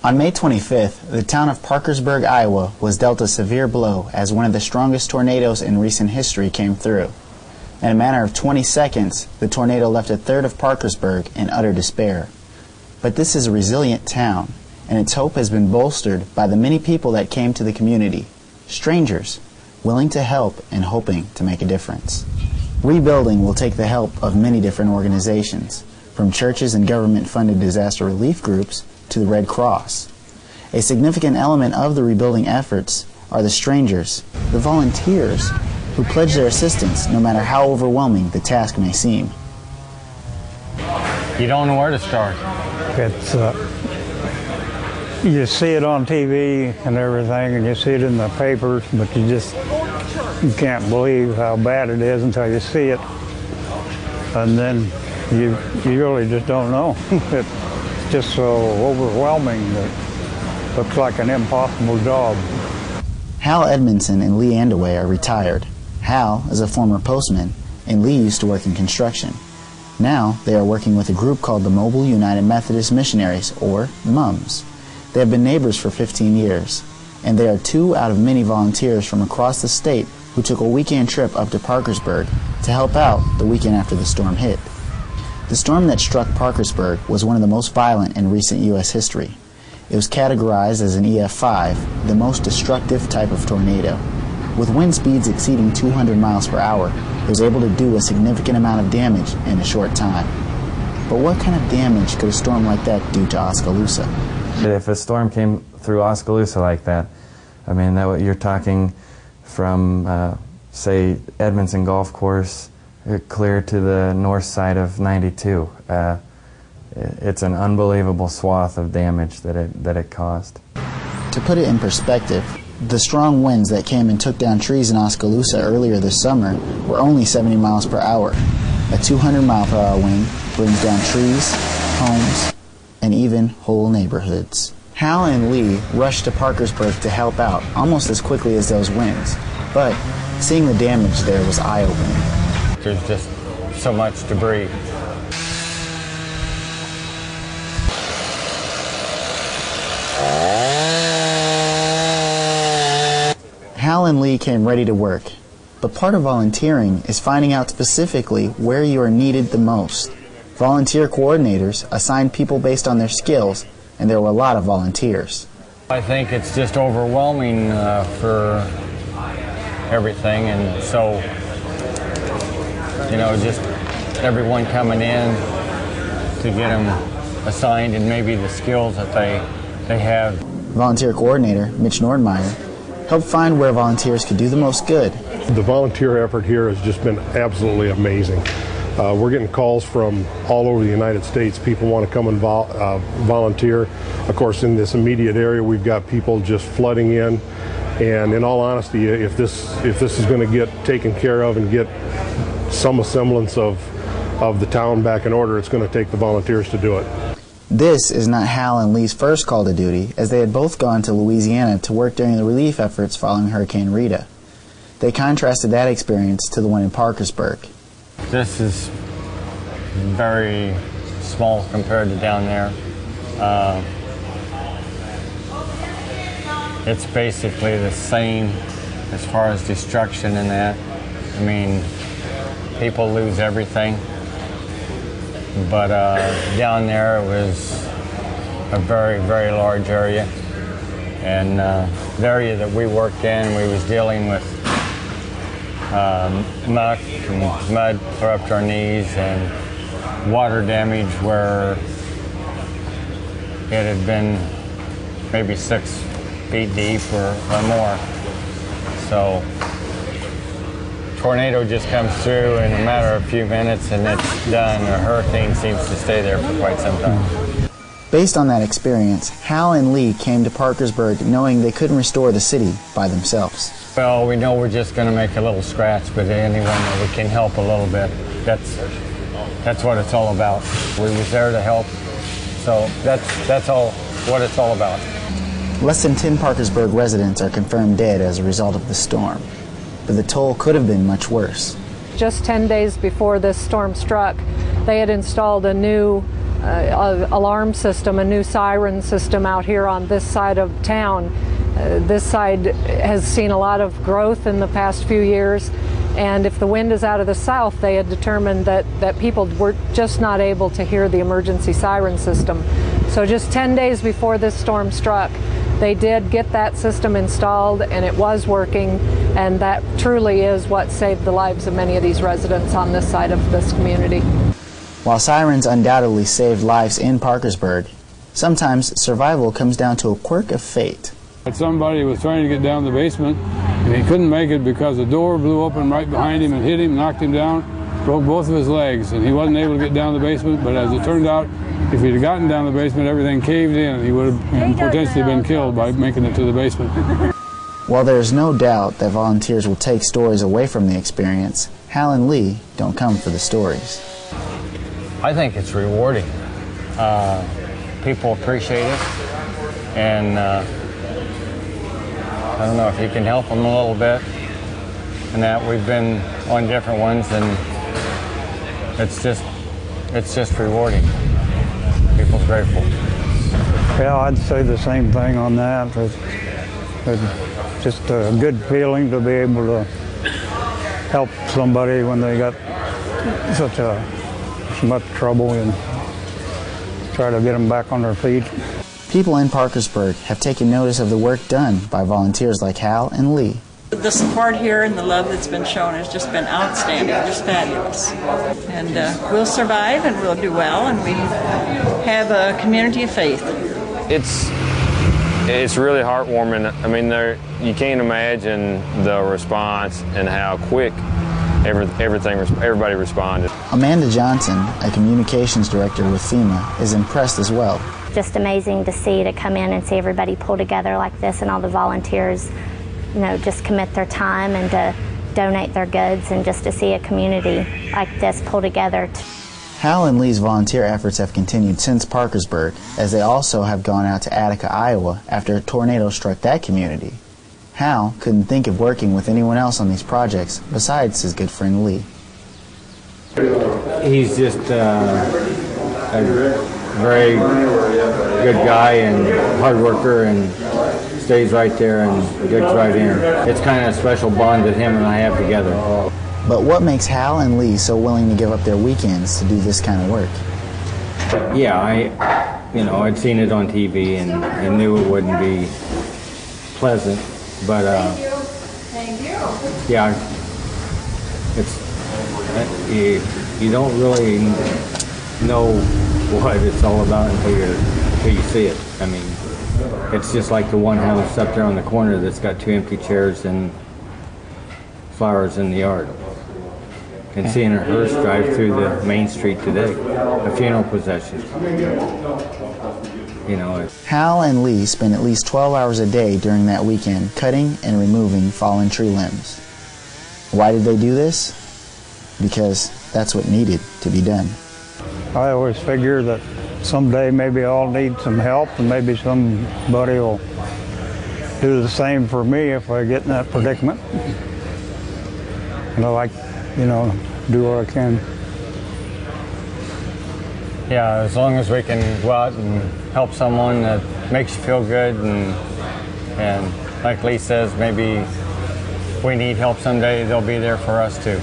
On May 25th, the town of Parkersburg, Iowa was dealt a severe blow as one of the strongest tornadoes in recent history came through. In a matter of 20 seconds, the tornado left a third of Parkersburg in utter despair. But this is a resilient town, and its hope has been bolstered by the many people that came to the community, strangers, willing to help and hoping to make a difference. Rebuilding will take the help of many different organizations, from churches and government-funded disaster relief groups to the Red Cross. A significant element of the rebuilding efforts are the strangers, the volunteers, who pledge their assistance no matter how overwhelming the task may seem. You don't know where to start. It's, you see it on TV and everything, and you see it in the papers, but you can't believe how bad it is until you see it. And then you really just don't know. It's just so overwhelming that it looks like an impossible job. Hal Edmondson and Lee Andaway are retired. Hal is a former postman, and Lee used to work in construction. Now they are working with a group called the Mobile United Methodist Missionaries, or MUMS. They have been neighbors for 15 years, and they are two out of many volunteers from across the state who took a weekend trip up to Parkersburg to help out the weekend after the storm hit. The storm that struck Parkersburg was one of the most violent in recent U.S. history. It was categorized as an EF5, the most destructive type of tornado. With wind speeds exceeding 200 miles per hour, it was able to do a significant amount of damage in a short time. But what kind of damage could a storm like that do to Oskaloosa? If a storm came through Oskaloosa like that, I mean, you're talking from, say, Edmondson Golf Course clear to the north side of 92. It's an unbelievable swath of damage that it caused. To put it in perspective, the strong winds that came and took down trees in Oskaloosa earlier this summer were only 70 miles per hour. A 200-mile-per-hour wind brings down trees, homes, and even whole neighborhoods. Hal and Lee rushed to Parkersburg to help out almost as quickly as those winds, but seeing the damage there was eye-opening. There's just so much debris. Hal and Lee came ready to work, but part of volunteering is finding out specifically where you are needed the most. Volunteer coordinators assign people based on their skills, and there were a lot of volunteers. I think it's just overwhelming for everything, and so, you know, just everyone coming in to get them assigned and maybe the skills that they have. Volunteer coordinator Mitch Nordmeyer helped find where volunteers could do the most good. The volunteer effort here has just been absolutely amazing. We're getting calls from all over the United States. People want to come and volunteer. Of course, in this immediate area, we've got people just flooding in. And in all honesty, if this is going to get taken care of and get some semblance of the town back in order, it's going to take the volunteers to do it. This is not Hal and Lee's first call to duty, as they had both gone to Louisiana to work during the relief efforts following Hurricane Rita. They contrasted that experience to the one in Parkersburg. This is very small compared to down there. It's basically the same as far as destruction and that. I mean, people lose everything. But down there it was a very, very large area. And the area that we worked in, we was dealing with muck and mud for up to our knees and water damage where it had been maybe 6 feet deep or more. So tornado just comes through in a matter of a few minutes and it's done. A hurricane seems to stay there for quite some time. Based on that experience, Hal and Lee came to Parkersburg knowing they couldn't restore the city by themselves. Well, we know we're just going to make a little scratch, but anyone that we can help a little bit, that's what it's all about. We was there to help, so that's all what it's all about. Less than 10 Parkersburg residents are confirmed dead as a result of the storm, but the toll could have been much worse. Just 10 days before this storm struck, they had installed a new alarm system, a new siren system out here on this side of town. This side has seen a lot of growth in the past few years, and if the wind is out of the south, they had determined that people were just not able to hear the emergency siren system. So just 10 days before this storm struck, they did get that system installed, and it was working, and that truly is what saved the lives of many of these residents on this side of this community. While sirens undoubtedly saved lives in Parkersburg, sometimes survival comes down to a quirk of fate. Somebody was trying to get down the basement, and he couldn't make it because the door blew open right behind him and hit him, knocked him down, broke both of his legs, and he wasn't able to get down the basement. But as it turned out, if he'd have gotten down the basement, everything caved in, and he would have potentially been killed by making it to the basement. While there is no doubt that volunteers will take stories away from the experience, Hal and Lee don't come for the stories. I think it's rewarding. People appreciate it, and I don't know if you can help them a little bit. And that we've been on different ones, and it's just rewarding. People's grateful. Yeah, I'd say the same thing on that. It's just a good feeling to be able to help somebody when they got so much trouble and try to get them back on their feet. People in Parkersburg have taken notice of the work done by volunteers like Hal and Lee. The support here and the love that's been shown has just been outstanding, just fabulous. And we'll survive and we'll do well, and we have a community of faith. It's really heartwarming. I mean, you can't imagine the response and how quick everybody responded. Amanda Johnson, a communications director with FEMA, is impressed as well. Just amazing to see, to come in and see everybody pull together like this, and all the volunteers, you know, just commit their time and to donate their goods, and just to see a community like this pull together. Hal and Lee's volunteer efforts have continued since Parkersburg, as they also have gone out to Attica, Iowa after a tornado struck that community. Hal couldn't think of working with anyone else on these projects besides his good friend Lee. He's just a very good guy and hard worker, and stays right there and digs right in. It's kind of a special bond that him and I have together. But what makes Hal and Lee so willing to give up their weekends to do this kind of work? Yeah, I'd seen it on TV and I knew it wouldn't be pleasant, but yeah, you don't really know what it's all about until you see it. I mean, it's just like the one house up there on the corner that's got 2 empty chairs and flowers in the yard. And seeing a hearse drive through the main street today, a funeral procession. You know, Hal and Lee spent at least 12 hours a day during that weekend cutting and removing fallen tree limbs. Why did they do this? Because that's what needed to be done. I always figure that someday maybe I'll need some help, and maybe somebody will do the same for me if I get in that predicament. And I like, do what I can. Yeah, as long as we can go out and help someone that makes you feel good, and like Lee says, maybe if we need help someday, they'll be there for us too.